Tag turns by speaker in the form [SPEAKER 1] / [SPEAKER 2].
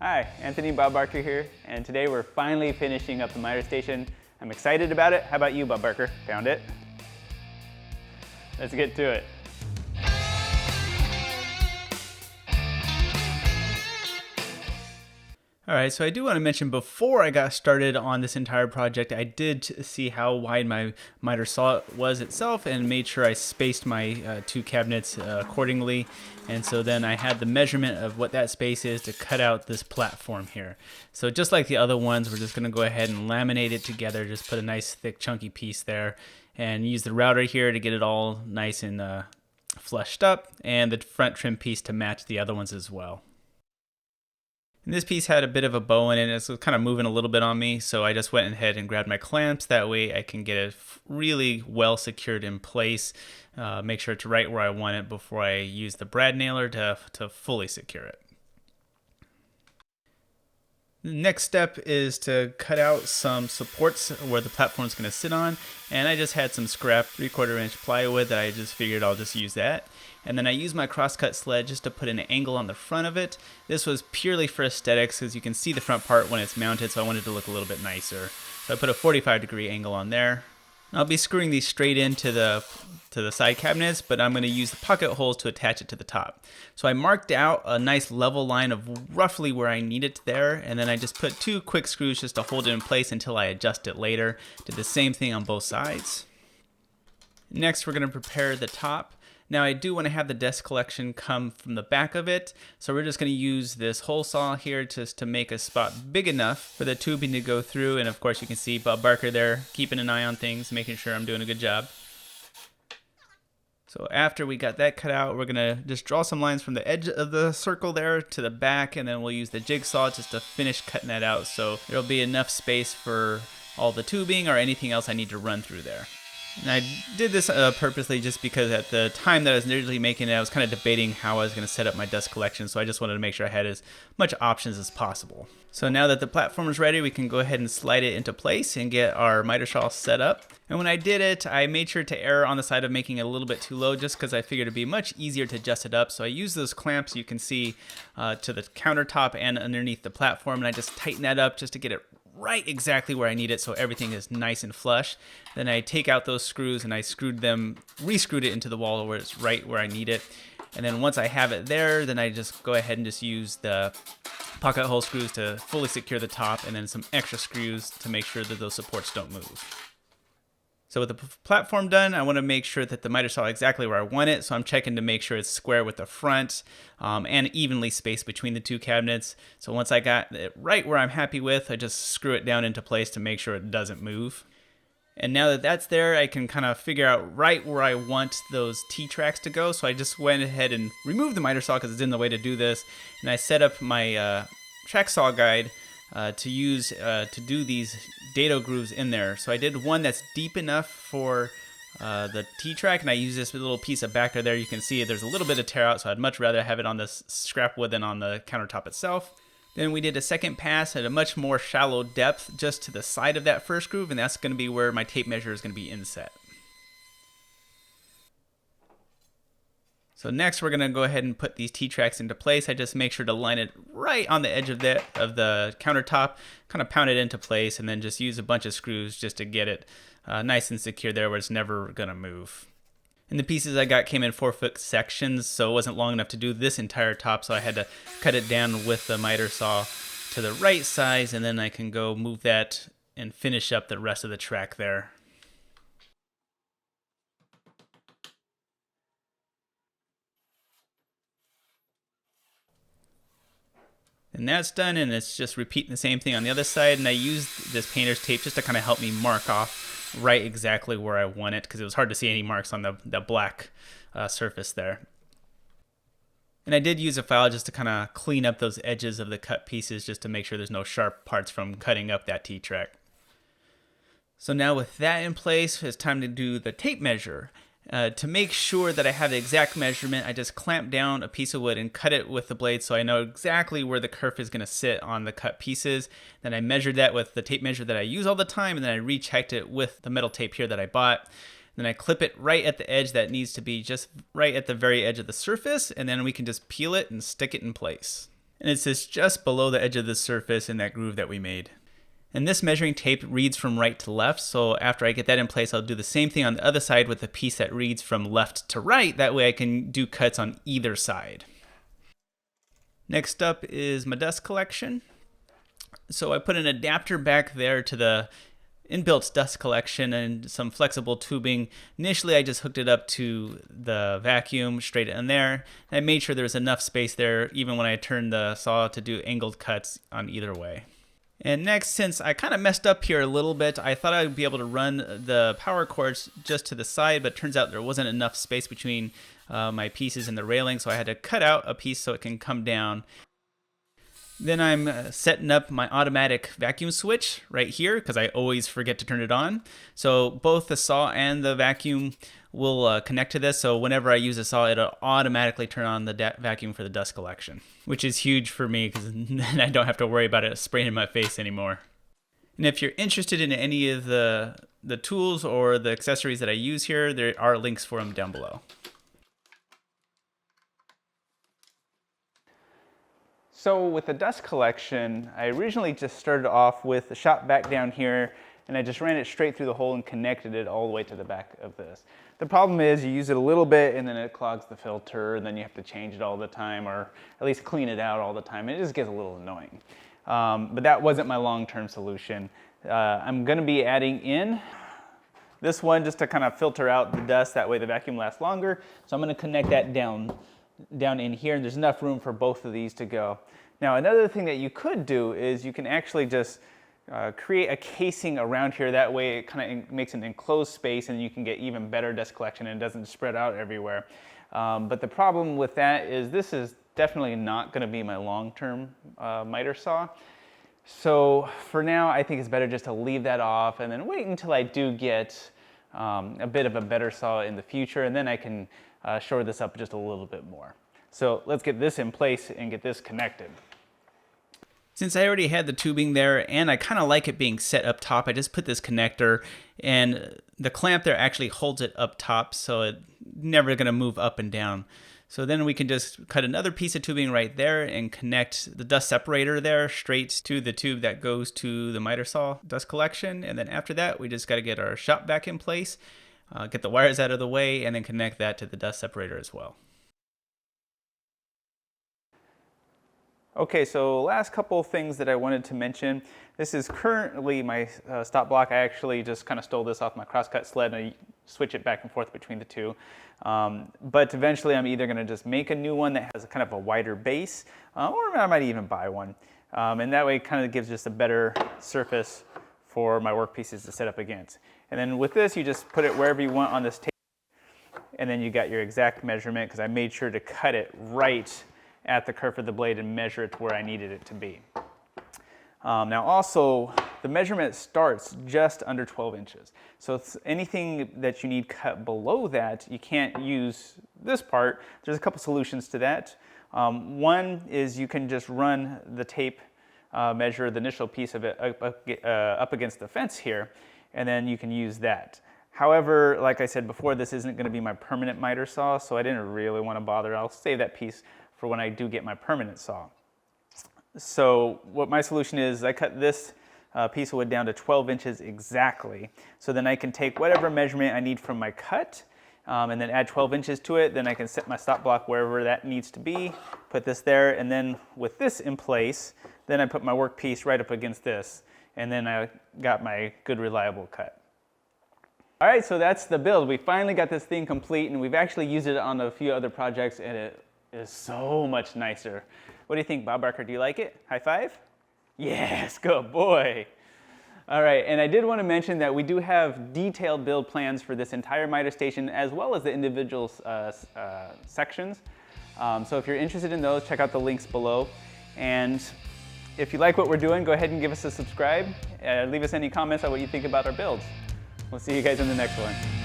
[SPEAKER 1] Hi, Anthony Bob Barker here, and today we're finally finishing up the miter station. I'm excited about it. How about you, Bob Barker? Found it? Let's get to it. All right, so I do want to mention before I got started on this entire project, I did see how wide my miter saw was itself and made sure I spaced my two cabinets accordingly. And so then I had the measurement of what that space is to cut out this platform here. So just like the other ones, we're just going to go ahead and laminate it together, just put a nice thick chunky piece there and use the router here to get it all nice and flushed up, and the front trim piece to match the other ones as well. And this piece had a bit of a bow in it, and it was kind of moving a little bit on me, so I just went ahead and grabbed my clamps. That way I can get it really well secured in place, make sure it's right where I want it before I use the brad nailer to fully secure it. The next step is to cut out some supports where the platform is going to sit on, and I just had some scrap 3/4 inch plywood that I just figured I'll just use that. And then I used my crosscut sled just to put an angle on the front of it. This was purely for aesthetics because you can see the front part when it's mounted, so I wanted it to look a little bit nicer. So I put a 45-degree angle on there. I'll be screwing these straight into the side cabinets, but I'm going to use the pocket holes to attach it to the top. So I marked out a nice level line of roughly where I need it there, and then I just put 2 quick screws just to hold it in place until I adjust it later. Did the same thing on both sides. Next, we're going to prepare the top. Now I do want to have the desk collection come from the back of it, so we're just going to use this hole saw here just to make a spot big enough for the tubing to go through. And of course you can see Bob Barker there keeping an eye on things, making sure I'm doing a good job. So after we got that cut out, we're going to just draw some lines from the edge of the circle there to the back, and then we'll use the jigsaw just to finish cutting that out so there'll be enough space for all the tubing or anything else I need to run through there. And I did this purposely just because at the time that I was initially making it, I was kind of debating how I was going to set up my desk collection, so I just wanted to make sure I had as much options as possible. So now that the platform is ready, we can go ahead and slide it into place and get our miter saw set up. And when I did it, I made sure to err on the side of making it a little bit too low just because I figured it'd be much easier to adjust it up. So I used those clamps you can see to the countertop and underneath the platform, and I just tightened that up just to get it right exactly where I need it so everything is nice and flush. Then I take out those screws and I re-screwed it into the wall where it's right where I need it. And then once I have it there, then I just go ahead and just use the pocket hole screws to fully secure the top, and then some extra screws to make sure that those supports don't move. So with the platform done, I want to make sure that the miter saw exactly where I want it. So I'm checking to make sure it's square with the front and evenly spaced between the two cabinets. So once I got it right where I'm happy with, I just screw it down into place to make sure it doesn't move. And now that that's there, I can kind of figure out right where I want those T-tracks to go. So I just went ahead and removed the miter saw because it's in the way to do this. And I set up my track saw guide to use to do these dado grooves in there. So I did one that's deep enough for the T-track, and I use this little piece of backer there. You can see there's a little bit of tear out, so I'd much rather have it on this scrap wood than on the countertop itself. Then we did a second pass at a much more shallow depth just to the side of that first groove, and that's going to be where my tape measure is going to be inset. So next we're going to go ahead and put these T-tracks into place. I just make sure to line it right on the edge of the countertop, kind of pound it into place, and then just use a bunch of screws just to get it nice and secure there where it's never going to move. And the pieces I got came in 4-foot sections, so it wasn't long enough to do this entire top, so I had to cut it down with the miter saw to the right size, and then I can go move that and finish up the rest of the track there. And that's done, and it's just repeating the same thing on the other side. And I used this painter's tape just to kind of help me mark off right exactly where I want it, because it was hard to see any marks on the black surface there. And I did use a file just to kind of clean up those edges of the cut pieces just to make sure there's no sharp parts from cutting up that T-track. So now with that in place, it's time to do the tape measure. To make sure that I have the exact measurement, I just clamp down a piece of wood and cut it with the blade so I know exactly where the kerf is going to sit on the cut pieces. Then I measured that with the tape measure that I use all the time, and then I rechecked it with the metal tape here that I bought. Then I clip it right at the edge that needs to be just right at the very edge of the surface, and then we can just peel it and stick it in place. And it sits just below the edge of the surface in that groove that we made. And this measuring tape reads from right to left, so after I get that in place, I'll do the same thing on the other side with the piece that reads from left to right. That way I can do cuts on either side. Next up is my dust collection. So I put an adapter back there to the Inbuilt dust collection and some flexible tubing. Initially, I just hooked it up to the vacuum straight in there. And I made sure there was enough space there even when I turned the saw to do angled cuts on either way. And next, since I kind of messed up here a little bit, I thought I'd be able to run the power cords just to the side, but it turns out there wasn't enough space between my pieces and the railing, so I had to cut out a piece so it can come down. Then I'm setting up my automatic vacuum switch right here because I always forget to turn it on. So both the saw and the vacuum will connect to this. So whenever I use a saw, it'll automatically turn on the vacuum for the dust collection, which is huge for me because then I don't have to worry about it spraying in my face anymore. And if you're interested in any of the tools or the accessories that I use here, there are links for them down below. So with the dust collection, I originally just started off with the shop back down here, and I just ran it straight through the hole and connected it all the way to the back of this. The problem is you use it a little bit and then it clogs the filter, and then you have to change it all the time, or at least clean it out all the time. It just gets a little annoying. But that wasn't my long-term solution. I'm gonna be adding in this one just to kind of filter out the dust, that way the vacuum lasts longer. So I'm gonna connect that down in here, and there's enough room for both of these to go. Now, another thing that you could do is you can actually just create a casing around here. That way it kind of makes an enclosed space and you can get even better dust collection and it doesn't spread out everywhere. But the problem with that is this is definitely not going to be my long-term miter saw. So for now, I think it's better just to leave that off and then wait until I do get a bit of a better saw in the future, and then I can shore this up just a little bit more. So let's get this in place and get this connected. Since I already had the tubing there and I kind of like it being set up top, I just put this connector, and the clamp there actually holds it up top, so it's never going to move up and down. So then we can just cut another piece of tubing right there and connect the dust separator there straight to the tube that goes to the miter saw dust collection. And then after that, we just got to get our shop back in place, get the wires out of the way, and then connect that to the dust separator as well. Okay, so last couple of things that I wanted to mention. This is currently my stop block. I actually just kind of stole this off my crosscut sled and I switch it back and forth between the two. But eventually I'm either going to just make a new one that has kind of a wider base, or I might even buy one. And that way it kind of gives just a better surface for my workpieces to set up against. And then with this, you just put it wherever you want on this table, and then you got your exact measurement, because I made sure to cut it right at the curve of the blade and measure it to where I needed it to be. Now also, the measurement starts just under 12 inches. So anything that you need cut below that, you can't use this part. There's a couple solutions to that. One is you can just run the tape measure, the initial piece of it up against the fence here, and then you can use that. However, like I said before, this isn't going to be my permanent miter saw, so I didn't really want to bother. I'll save that piece for when I do get my permanent saw. So what my solution is, I cut this piece of wood down to 12 inches exactly. So then I can take whatever measurement I need from my cut and then add 12 inches to it. Then I can set my stop block wherever that needs to be, put this there, and then with this in place, then I put my workpiece right up against this, and then I got my good reliable cut. All right, so that's the build. We finally got this thing complete, and we've actually used it on a few other projects, and it is so much nicer. What do you think, Bob Barker? Do you like it? High five? Yes, good boy. All right, and I did want to mention that we do have detailed build plans for this entire miter station, as well as the individual sections. So if you're interested in those, check out the links below. And if you like what we're doing, go ahead and give us a subscribe. Leave us any comments on what you think about our builds. We'll see you guys in the next one.